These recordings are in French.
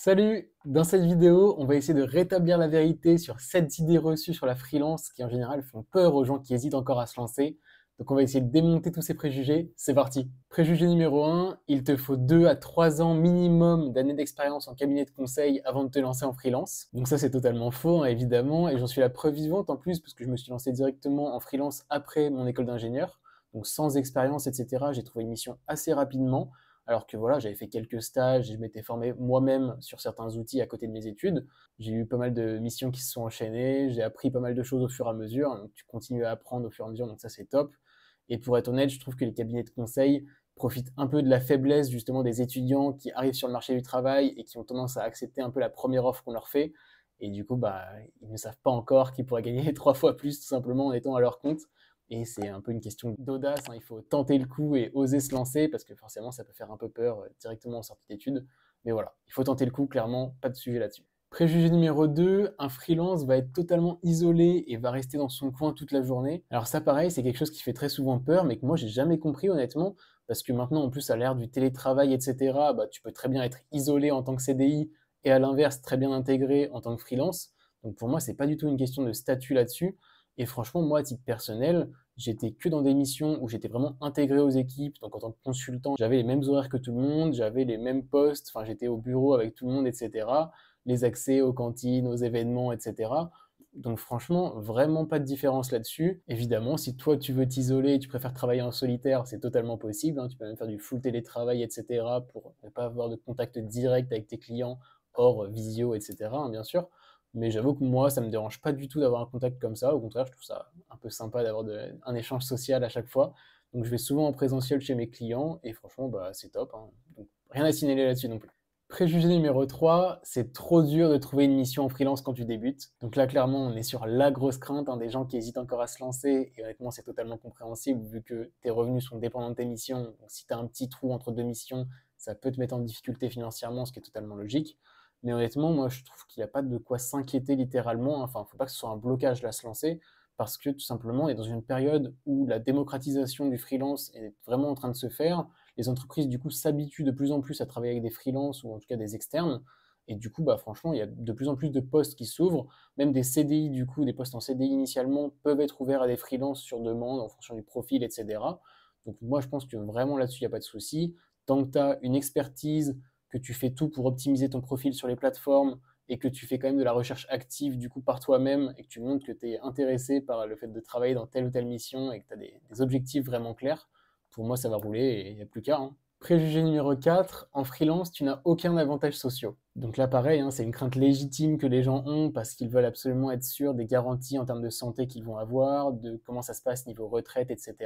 Salut! Dans cette vidéo, on va essayer de rétablir la vérité sur 7 idées reçues sur la freelance qui en général font peur aux gens qui hésitent encore à se lancer. Donc on va essayer de démonter tous ces préjugés. C'est parti! Préjugé numéro 1, il te faut 2 à 3 ans minimum d'années d'expérience en cabinet de conseil avant de te lancer en freelance. Donc ça c'est totalement faux, hein, évidemment, et j'en suis la preuve vivante en plus parce que je me suis lancé directement en freelance après mon école d'ingénieur. Donc sans expérience, etc. J'ai trouvé une mission assez rapidement. Alors que voilà, j'avais fait quelques stages et je m'étais formé moi-même sur certains outils à côté de mes études. J'ai eu pas mal de missions qui se sont enchaînées, j'ai appris pas mal de choses au fur et à mesure, donc tu continues à apprendre au fur et à mesure, donc ça c'est top. Et pour être honnête, je trouve que les cabinets de conseil profitent un peu de la faiblesse justement des étudiants qui arrivent sur le marché du travail et qui ont tendance à accepter un peu la première offre qu'on leur fait. Et du coup, bah, ils ne savent pas encore qu'ils pourraient gagner 3 fois plus tout simplement en étant à leur compte. Et c'est un peu une question d'audace, hein. Il faut tenter le coup et oser se lancer parce que forcément ça peut faire un peu peur directement en sortie d'études. Mais voilà, il faut tenter le coup, clairement, pas de sujet là-dessus. Préjugé numéro 2, un freelance va être totalement isolé et va rester dans son coin toute la journée. Alors ça pareil, c'est quelque chose qui fait très souvent peur, mais que moi j'ai jamais compris honnêtement, parce que maintenant en plus à l'ère du télétravail, etc., bah, tu peux très bien être isolé en tant que CDI et à l'inverse très bien intégré en tant que freelance. Donc pour moi c'est pas du tout une question de statut là-dessus. Et franchement, moi, à titre personnel, j'étais que dans des missions où j'étais vraiment intégré aux équipes. Donc, en tant que consultant, j'avais les mêmes horaires que tout le monde, j'avais les mêmes postes, enfin, j'étais au bureau avec tout le monde, etc. Les accès aux cantines, aux événements, etc. Donc, franchement, vraiment pas de différence là-dessus. Évidemment, si toi, tu veux t'isoler et tu préfères travailler en solitaire, c'est totalement possible, hein. Tu peux même faire du full télétravail, etc. pour ne pas avoir de contact direct avec tes clients, hors visio, etc., hein, bien sûr. Mais j'avoue que moi, ça me dérange pas du tout d'avoir un contact comme ça. Au contraire, je trouve ça un peu sympa d'avoir un échange social à chaque fois. Donc je vais souvent en présentiel chez mes clients et franchement, bah, c'est top, hein. Donc rien à signaler là-dessus non plus. Préjugé numéro 3, c'est trop dur de trouver une mission en freelance quand tu débutes. Donc là, clairement, on est sur la grosse crainte, hein, des gens qui hésitent encore à se lancer. Et honnêtement, c'est totalement compréhensible vu que tes revenus sont dépendants de tes missions. Donc si tu as un petit trou entre deux missions, ça peut te mettre en difficulté financièrement, ce qui est totalement logique. Mais honnêtement, moi, je trouve qu'il n'y a pas de quoi s'inquiéter littéralement. Enfin, il ne faut pas que ce soit un blocage là à se lancer, parce que tout simplement, on est dans une période où la démocratisation du freelance est vraiment en train de se faire. Les entreprises, du coup, s'habituent de plus en plus à travailler avec des freelances ou en tout cas des externes. Et du coup, bah, franchement, il y a de plus en plus de postes qui s'ouvrent. Même des CDI, du coup, des postes en CDI initialement peuvent être ouverts à des freelances sur demande en fonction du profil, etc. Donc moi, je pense que vraiment là-dessus, il n'y a pas de souci. Tant que tu as une expertise, que tu fais tout pour optimiser ton profil sur les plateformes et que tu fais quand même de la recherche active du coup par toi-même et que tu montres que tu es intéressé par le fait de travailler dans telle ou telle mission et que tu as des objectifs vraiment clairs, pour moi ça va rouler et il n'y a plus qu'à, hein. Préjugé numéro 4, en freelance, tu n'as aucun avantage social. Donc là, pareil, hein, c'est une crainte légitime que les gens ont parce qu'ils veulent absolument être sûrs des garanties en termes de santé qu'ils vont avoir, de comment ça se passe niveau retraite, etc.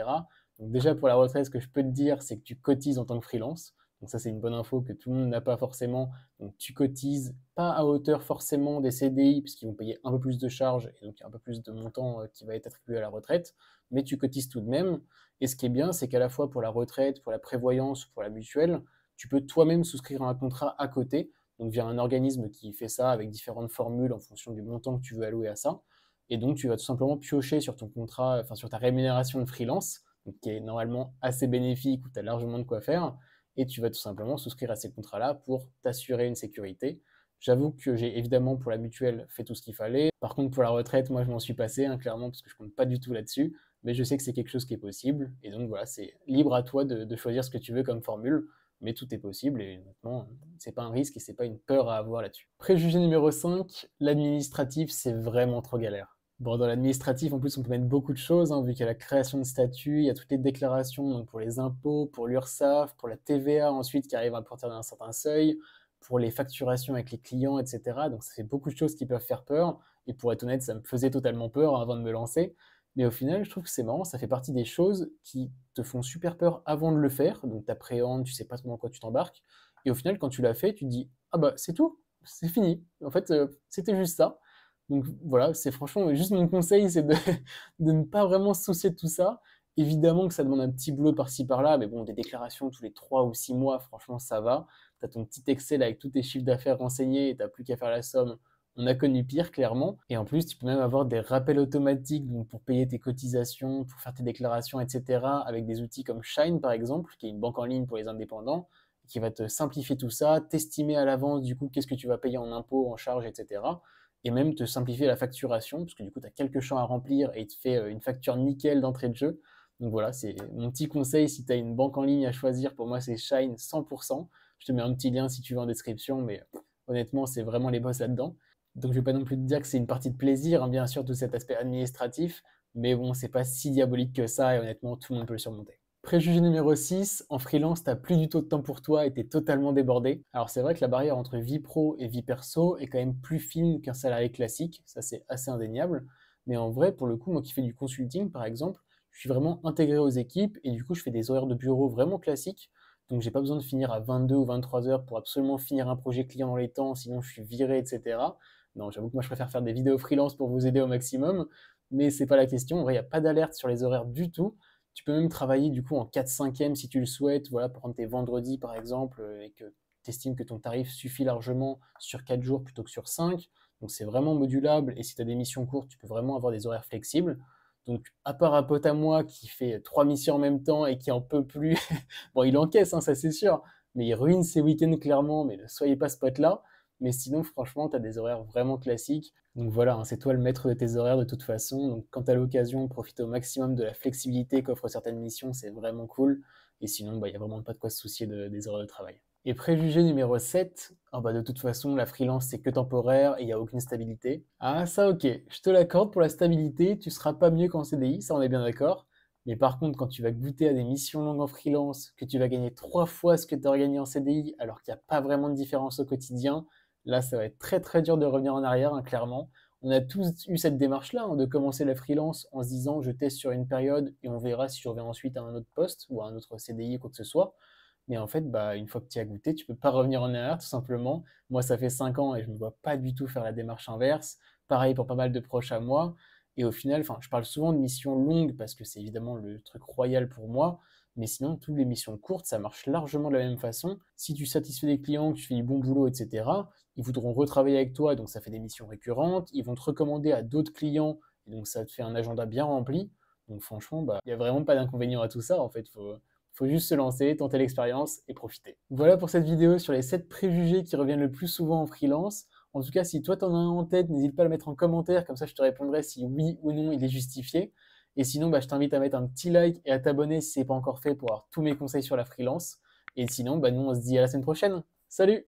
Donc déjà, pour la retraite, ce que je peux te dire, c'est que tu cotises en tant que freelance. Donc ça, c'est une bonne info que tout le monde n'a pas forcément. Donc tu cotises pas à hauteur forcément des CDI, puisqu'ils vont payer un peu plus de charges, et donc il y a un peu plus de montant qui va être attribué à la retraite, mais tu cotises tout de même. Et ce qui est bien, c'est qu'à la fois pour la retraite, pour la prévoyance, pour la mutuelle, tu peux toi-même souscrire un contrat à côté, donc via un organisme qui fait ça avec différentes formules en fonction du montant que tu veux allouer à ça. Et donc tu vas tout simplement piocher sur ton contrat, enfin sur ta rémunération de freelance, donc qui est normalement assez bénéfique, où tu as largement de quoi faire, et tu vas tout simplement souscrire à ces contrats-là pour t'assurer une sécurité. J'avoue que j'ai évidemment pour la mutuelle fait tout ce qu'il fallait. Par contre, pour la retraite, moi je m'en suis passé, hein, clairement, parce que je compte pas du tout là-dessus. Mais je sais que c'est quelque chose qui est possible. Et donc voilà, c'est libre à toi de choisir ce que tu veux comme formule. Mais tout est possible et honnêtement, c'est pas un risque et c'est pas une peur à avoir là-dessus. Préjugé numéro 5, l'administratif, c'est vraiment trop galère. Bon, dans l'administratif, en plus, on peut mettre beaucoup de choses, hein, vu qu'il y a la création de statut, il y a toutes les déclarations donc pour les impôts, pour l'URSSAF, pour la TVA ensuite qui arrive à partir d'un certain seuil, pour les facturations avec les clients, etc. Donc ça fait beaucoup de choses qui peuvent faire peur. Et pour être honnête, ça me faisait totalement peur, hein, avant de me lancer. Mais au final, je trouve que c'est marrant, ça fait partie des choses qui te font super peur avant de le faire. Donc t'appréhendes, tu sais pas trop dans quoi tu t'embarques. Et au final, quand tu l'as fait, tu te dis, ah bah c'est tout, c'est fini. En fait, c'était juste ça. Donc voilà, c'est franchement juste mon conseil, c'est de ne pas vraiment se soucier de tout ça. Évidemment que ça demande un petit boulot par-ci par-là, mais bon, des déclarations tous les 3 ou 6 mois, franchement, ça va. Tu as ton petit Excel avec tous tes chiffres d'affaires renseignés et tu n'as plus qu'à faire la somme. On a connu pire, clairement. Et en plus, tu peux même avoir des rappels automatiques donc pour payer tes cotisations, pour faire tes déclarations, etc. avec des outils comme Shine, par exemple, qui est une banque en ligne pour les indépendants. qui va te simplifier tout ça, t'estimer à l'avance du coup qu'est-ce que tu vas payer en impôts, en charges, etc. Et même te simplifier la facturation, parce que du coup tu as quelques champs à remplir et il te fait une facture nickel d'entrée de jeu. Donc voilà, c'est mon petit conseil si tu as une banque en ligne à choisir, pour moi c'est Shine 100%. Je te mets un petit lien si tu veux en description, mais honnêtement c'est vraiment les boss là-dedans. Donc je vais pas non plus te dire que c'est une partie de plaisir, hein, bien sûr, tout cet aspect administratif, mais bon, c'est pas si diabolique que ça, et honnêtement, tout le monde peut le surmonter. Préjugé numéro 6, en freelance, t'as plus du tout de temps pour toi et t'es totalement débordé. Alors c'est vrai que la barrière entre vie pro et vie perso est quand même plus fine qu'un salarié classique, ça c'est assez indéniable, mais en vrai, pour le coup, moi qui fais du consulting par exemple, je suis vraiment intégré aux équipes et du coup je fais des horaires de bureau vraiment classiques, donc j'ai pas besoin de finir à 22 ou 23 heures pour absolument finir un projet client dans les temps, sinon je suis viré, etc. Non, j'avoue que moi je préfère faire des vidéos freelance pour vous aider au maximum, mais c'est pas la question. En vrai, il n'y a pas d'alerte sur les horaires du tout. Tu peux même travailler du coup en 4/5e si tu le souhaites, voilà, pour prendre tes vendredis par exemple, et que tu estimes que ton tarif suffit largement sur 4 jours plutôt que sur 5. Donc c'est vraiment modulable, et si tu as des missions courtes, tu peux vraiment avoir des horaires flexibles. Donc à part un pote à moi qui fait 3 missions en même temps et qui en peut plus, bon il encaisse, hein, ça c'est sûr, mais il ruine ses week-ends clairement, mais ne soyez pas ce pote-là. Mais sinon, franchement, tu as des horaires vraiment classiques. Donc voilà, hein, c'est toi le maître de tes horaires de toute façon. Donc quand tu as l'occasion, profite au maximum de la flexibilité qu'offrent certaines missions, c'est vraiment cool. Et sinon, il n'y a vraiment pas de quoi se soucier des horaires de travail. Et préjugé numéro 7, ah bah de toute façon, la freelance, c'est que temporaire et il n'y a aucune stabilité. Ah ça ok, je te l'accorde pour la stabilité, tu seras pas mieux qu'en CDI, ça on est bien d'accord. Mais par contre, quand tu vas goûter à des missions longues en freelance, que tu vas gagner 3 fois ce que tu as gagné en CDI, alors qu'il n'y a pas vraiment de différence au quotidien, là, ça va être très très dur de revenir en arrière, hein, clairement. On a tous eu cette démarche-là, hein, de commencer la freelance en se disant je teste sur une période et on verra si je reviens ensuite à un autre poste ou à un autre CDI ou quoi que ce soit. Mais en fait, bah, une fois que tu y as goûté, tu peux pas revenir en arrière, tout simplement. Moi, ça fait 5 ans et je ne me vois pas du tout faire la démarche inverse. Pareil pour pas mal de proches à moi. Et au final, enfin, je parle souvent de missions longues parce que c'est évidemment le truc royal pour moi. Mais sinon, toutes les missions courtes, ça marche largement de la même façon. Si tu satisfais des clients, que tu fais du bon boulot, etc., ils voudront retravailler avec toi, donc ça fait des missions récurrentes. Ils vont te recommander à d'autres clients, et donc ça te fait un agenda bien rempli. Donc franchement, bah, il n'y a vraiment pas d'inconvénient à tout ça. En fait, faut juste se lancer, tenter l'expérience et profiter. Voilà pour cette vidéo sur les 7 préjugés qui reviennent le plus souvent en freelance. En tout cas, si toi t'en as un en tête, n'hésite pas à le mettre en commentaire, comme ça je te répondrai si oui ou non il est justifié. Et sinon, bah, je t'invite à mettre un petit like et à t'abonner si ce n'est pas encore fait pour avoir tous mes conseils sur la freelance. Et sinon, bah, nous on se dit à la semaine prochaine. Salut!